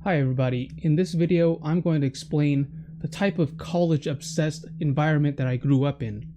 Hi everybody, in this video I'm going to explain the type of college-obsessed environment that I grew up in.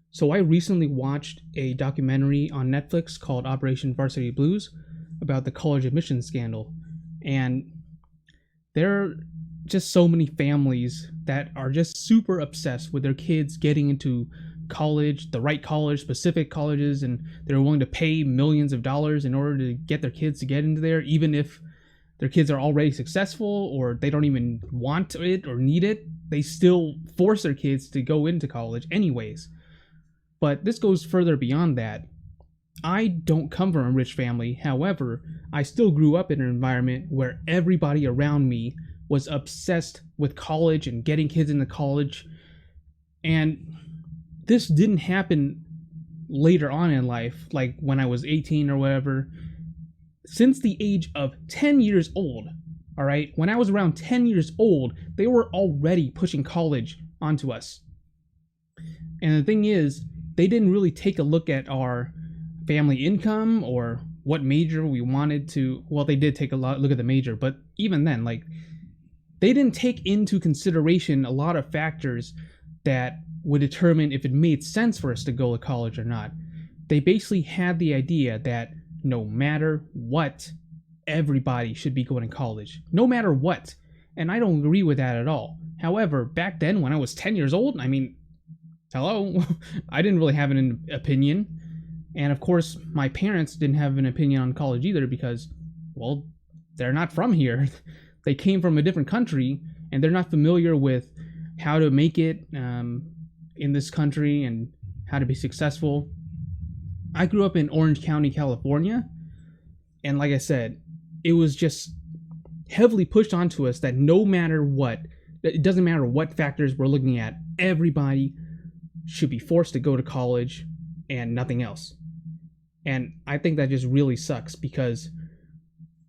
So I recently watched a documentary on Netflix called Operation Varsity Blues about the college admissions scandal, and there are just so many families that are just super obsessed with their kids getting into college, the right college, specific colleges, and they're willing to pay millions of dollars in order to get their kids to get into there, even if their kids are already successful or they don't even want it or need it. They still force their kids to go into college anyways. But this goes further beyond that. I don't come from a rich family. However, I still grew up in an environment where everybody around me was obsessed with college and getting kids into college. And this didn't happen later on in life, like when I was 18 or whatever. Since the age of 10 years old, all right, when I was around 10 years old, they were already pushing college onto us. And the thing is, they didn't really take a look at our family income or what major we wanted to. Well, they did take a look at the major, but even then, like, they didn't take into consideration a lot of factors that would determine if it made sense for us to go to college or not. They basically had the idea that no matter what, everybody should be going to college. No matter what. And I don't agree with that at all. However, back then when I was 10 years old, I mean, hello, I didn't really have an opinion. And of course, my parents didn't have an opinion on college either because, well, they're not from here. They came from a different country and they're not familiar with how to make it in this country and how to be successful. I grew up in Orange County, California, and like I said, it was just heavily pushed onto us that no matter what, it doesn't matter what factors we're looking at, everybody should be forced to go to college and nothing else. And I think that just really sucks because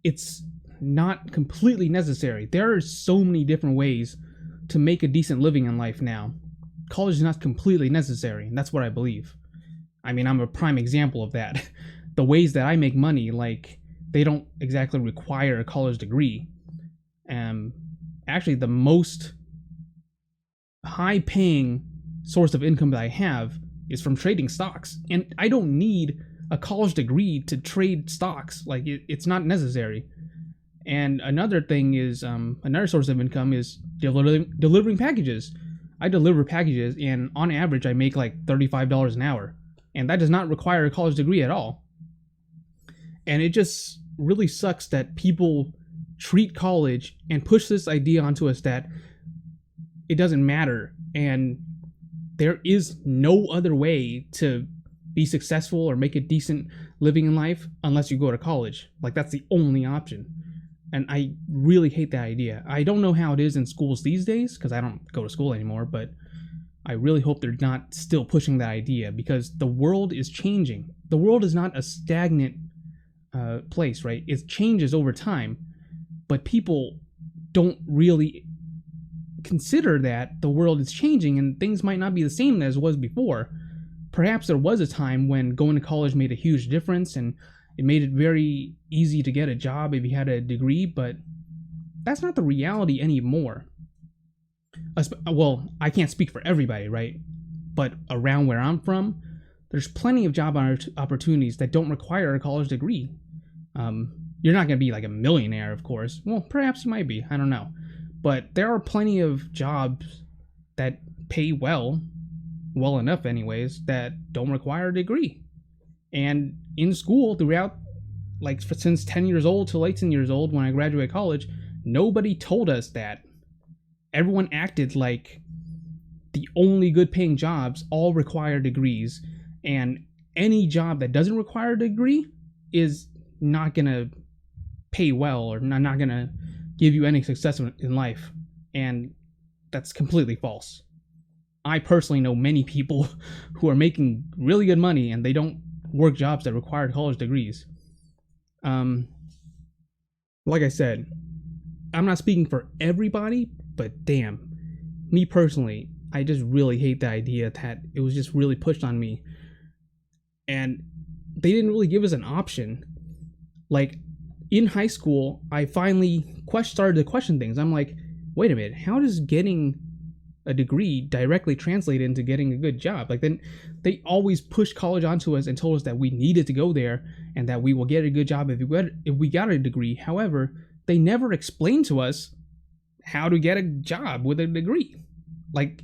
it's not completely necessary. There are so many different ways to make a decent living in life now. College is not completely necessary, and that's what I believe. I mean, I'm a prime example of that. The ways that I make money, like, they don't exactly require a college degree. Actually, the most high-paying source of income that I have is from trading stocks. And I don't need a college degree to trade stocks. Like, it's not necessary. And another thing is, another source of income is delivering packages. I deliver packages, and on average, I make like $35 an hour. And that does not require a college degree at all. And it just really sucks that people treat college and push this idea onto us that it doesn't matter and there is no other way to be successful or make a decent living in life unless you go to college. Like, that's the only option. And I really hate that idea. I don't know how it is in schools these days because I don't go to school anymore, but I really hope they're not still pushing that idea because the world is changing. The world is not a stagnant place, right? It changes over time, but people don't really consider that the world is changing and things might not be the same as it was before. Perhaps there was a time when going to college made a huge difference and it made it very easy to get a job if you had a degree, but that's not the reality anymore. Well, I can't speak for everybody, right? But around where I'm from, there's plenty of job opportunities that don't require a college degree. You're not going to be like a millionaire, of course. Well, perhaps you might be. I don't know. But there are plenty of jobs that pay well enough anyways, that don't require a degree. And in school, throughout, like, since 10 years old to 18 years old, when I graduated college, nobody told us that. Everyone acted like the only good paying jobs all require degrees, and any job that doesn't require a degree is not going to pay well or not going to give you any success in life. And that's completely false. I personally know many people who are making really good money and they don't work jobs that require college degrees. Like I said, I'm not speaking for everybody, but damn, me personally, I just really hate the idea that it was just really pushed on me. And they didn't really give us an option. Like, in high school, I finally started to question things. I'm like, wait a minute, how does getting a degree directly translate into getting a good job? Like, then they always pushed college onto us and told us that we needed to go there and that we will get a good job if we got a degree. However, they never explained to us how to get a job with a degree. Like,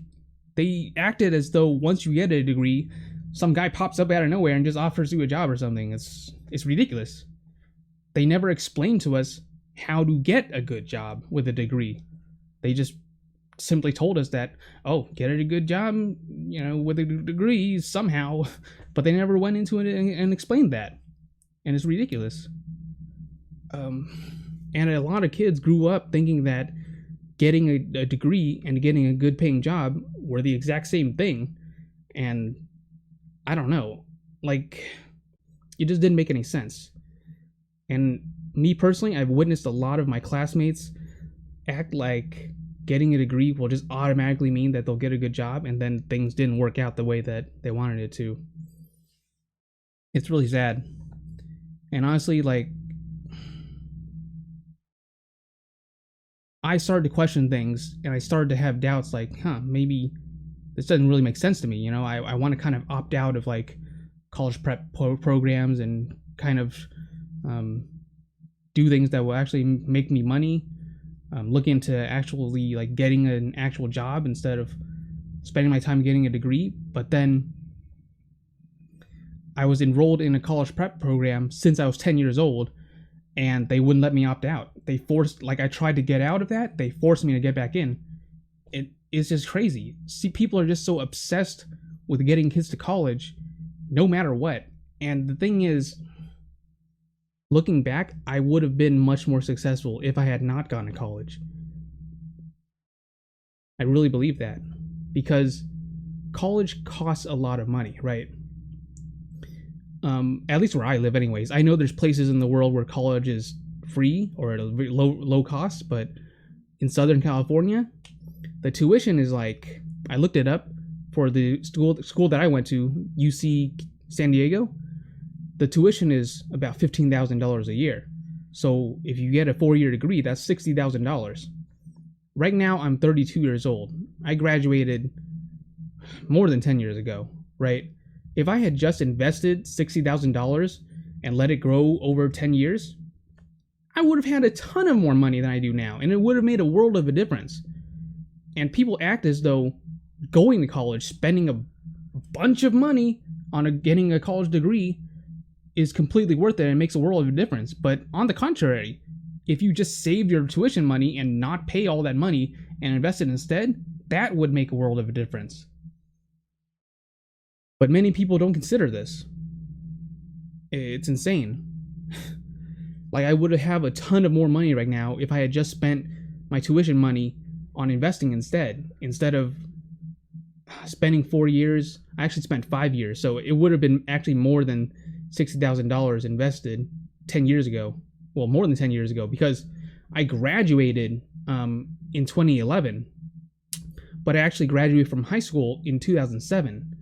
they acted as though once you get a degree, some guy pops up out of nowhere and just offers you a job or something. It's ridiculous. They never explained to us how to get a good job with a degree. They just simply told us that, oh, get a good job, with a degree somehow, but they never went into it and explained that. And it's ridiculous. And a lot of kids grew up thinking that getting a degree and getting a good paying job were the exact same thing. And I don't know, like, it just didn't make any sense. And me personally, I've witnessed a lot of my classmates act like getting a degree will just automatically mean that they'll get a good job, and then things didn't work out the way that they wanted it to. It's really sad. And honestly, like, I started to question things, and I started to have doubts, like, maybe this doesn't really make sense to me. I want to kind of opt out of like college prep programs and kind of do things that will actually make me money. Look into actually like getting an actual job instead of spending my time getting a degree. But then I was enrolled in a college prep program since I was 10 years old, and they wouldn't let me opt out. They forced, like, I tried to get out of that. They forced me to get back in. It's just crazy. See, people are just so obsessed with getting kids to college no matter what. And the thing is, looking back, I would have been much more successful if I had not gone to college. I really believe that, because college costs a lot of money, right? At least where I live anyways. I know there's places in the world where college is free or at a very low cost, but in Southern California, the tuition is like, I looked it up for the school that I went to, UC San Diego. The tuition is about $15,000 a year. So if you get a 4-year degree, that's $60,000. Right now, I'm 32 years old. I graduated more than 10 years ago, right? If I had just invested $60,000 and let it grow over 10 years, I would have had a ton of more money than I do now, and it would have made a world of a difference. And people act as though going to college, spending a bunch of money on getting a college degree is completely worth it and makes a world of a difference. But on the contrary, if you just saved your tuition money and not pay all that money and invest it instead, that would make a world of a difference. But many people don't consider this. It's insane. Like, I would have a ton of more money right now if I had just spent my tuition money on investing instead of spending 4 years. I actually spent 5 years, so it would have been actually more than $60,000 invested 10 years ago. Well, more than 10 years ago, because I graduated in 2011, but I actually graduated from high school in 2007.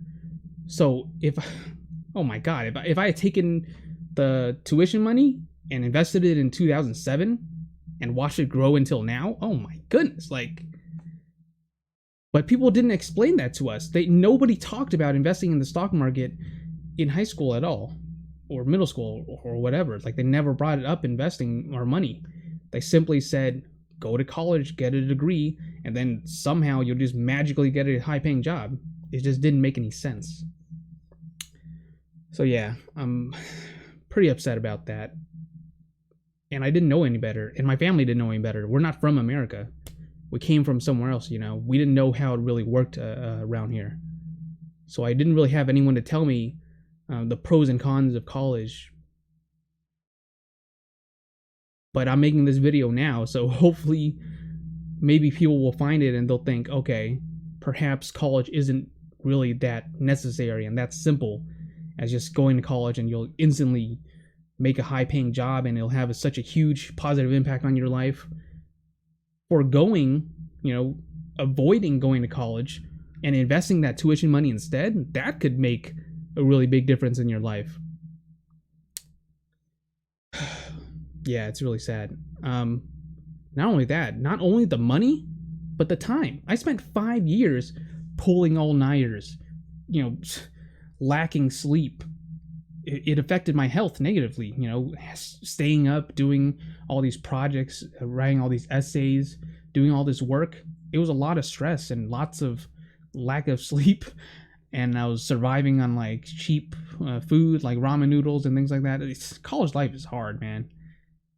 So if I had taken the tuition money and invested it in 2007 and watched it grow until now, oh my goodness, like. But people didn't explain that to us. Nobody talked about investing in the stock market in high school at all, or middle school, or whatever. Like, they never brought it up, investing our money. They simply said, go to college, get a degree, and then somehow you'll just magically get a high-paying job. It just didn't make any sense. So yeah, I'm pretty upset about that. And I didn't know any better, and my family didn't know any better. We're not from America. We came from somewhere else, We didn't know how it really worked around here. So I didn't really have anyone to tell me the pros and cons of college. But I'm making this video now, so hopefully maybe people will find it and they'll think, okay, perhaps college isn't really that necessary and that simple as just going to college and you'll instantly make a high-paying job and it'll have such a huge positive impact on your life. Or avoiding going to college and investing that tuition money instead, that could make a really big difference in your life. Yeah, it's really sad. Not only that, not only the money, but the time. I spent 5 years pulling all-nighters, you know, lacking sleep. It affected my health negatively, staying up, doing all these projects, writing all these essays, doing all this work. It was a lot of stress and lots of lack of sleep. And I was surviving on like cheap food, like ramen noodles and things like that. College life is hard, man.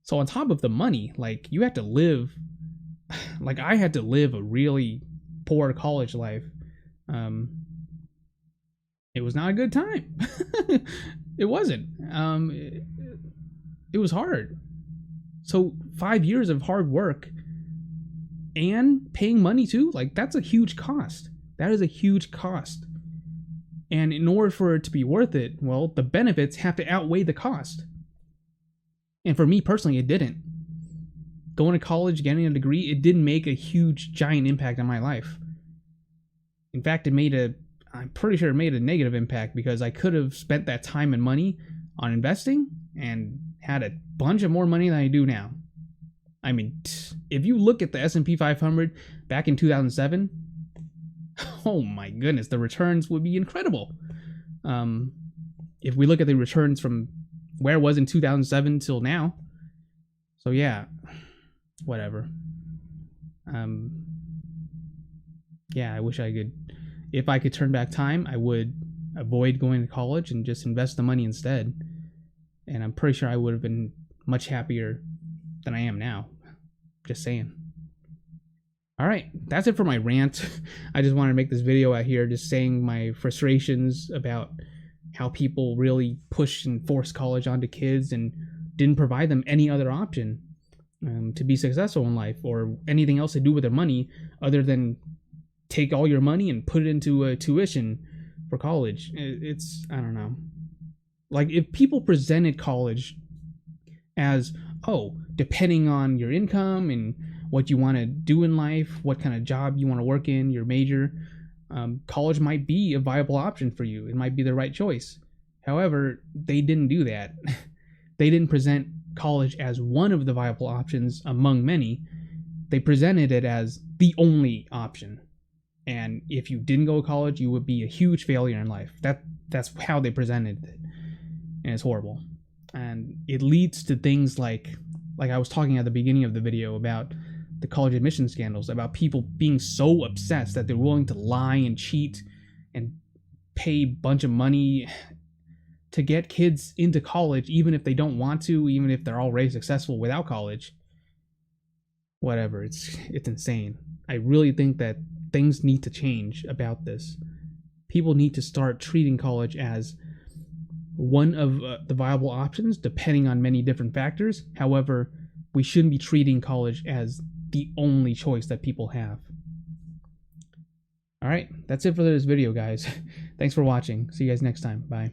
So on top of the money, like you have to live, like I had to live a really poor college life. It was not a good time. It wasn't. It was hard. So 5 years of hard work and paying money too, like that's a huge cost. That is a huge cost. And in order for it to be worth it, well, the benefits have to outweigh the cost. And for me personally, it didn't. Going to college, getting a degree, it didn't make a huge, giant impact on my life. In fact, I'm pretty sure it made a negative impact because I could have spent that time and money on investing and had a bunch of more money than I do now. I mean, if you look at the S&P 500 back in 2007, oh my goodness, the returns would be incredible. If we look at the returns from where it was in 2007 till now. So yeah, whatever. Yeah, I wish I could, if I could turn back time, I would avoid going to college and just invest the money instead. And I'm pretty sure I would have been much happier than I am now. Just saying. All right, that's it for my rant. I just wanted to make this video out here just saying my frustrations about how people really push and force college onto kids and didn't provide them any other option to be successful in life or anything else to do with their money other than take all your money and put it into a tuition for college. It's, I don't know. Like if people presented college as, oh, depending on your income and what you want to do in life, what kind of job you want to work in, your major, college might be a viable option for you. It might be the right choice. However, they didn't do that. They didn't present college as one of the viable options among many. They presented it as the only option. And if you didn't go to college, you would be a huge failure in life. That's how they presented it. And it's horrible. And it leads to things like I was talking at the beginning of the video about the college admission scandals, about people being so obsessed that they're willing to lie and cheat and pay a bunch of money to get kids into college, even if they don't want to, even if they're already successful without college. Whatever, it's insane. I really think that things need to change about this. People need to start treating college as one of the viable options, depending on many different factors. However, we shouldn't be treating college as the only choice that people have. All right, that's it for this video, guys. Thanks for watching. See you guys next time. Bye.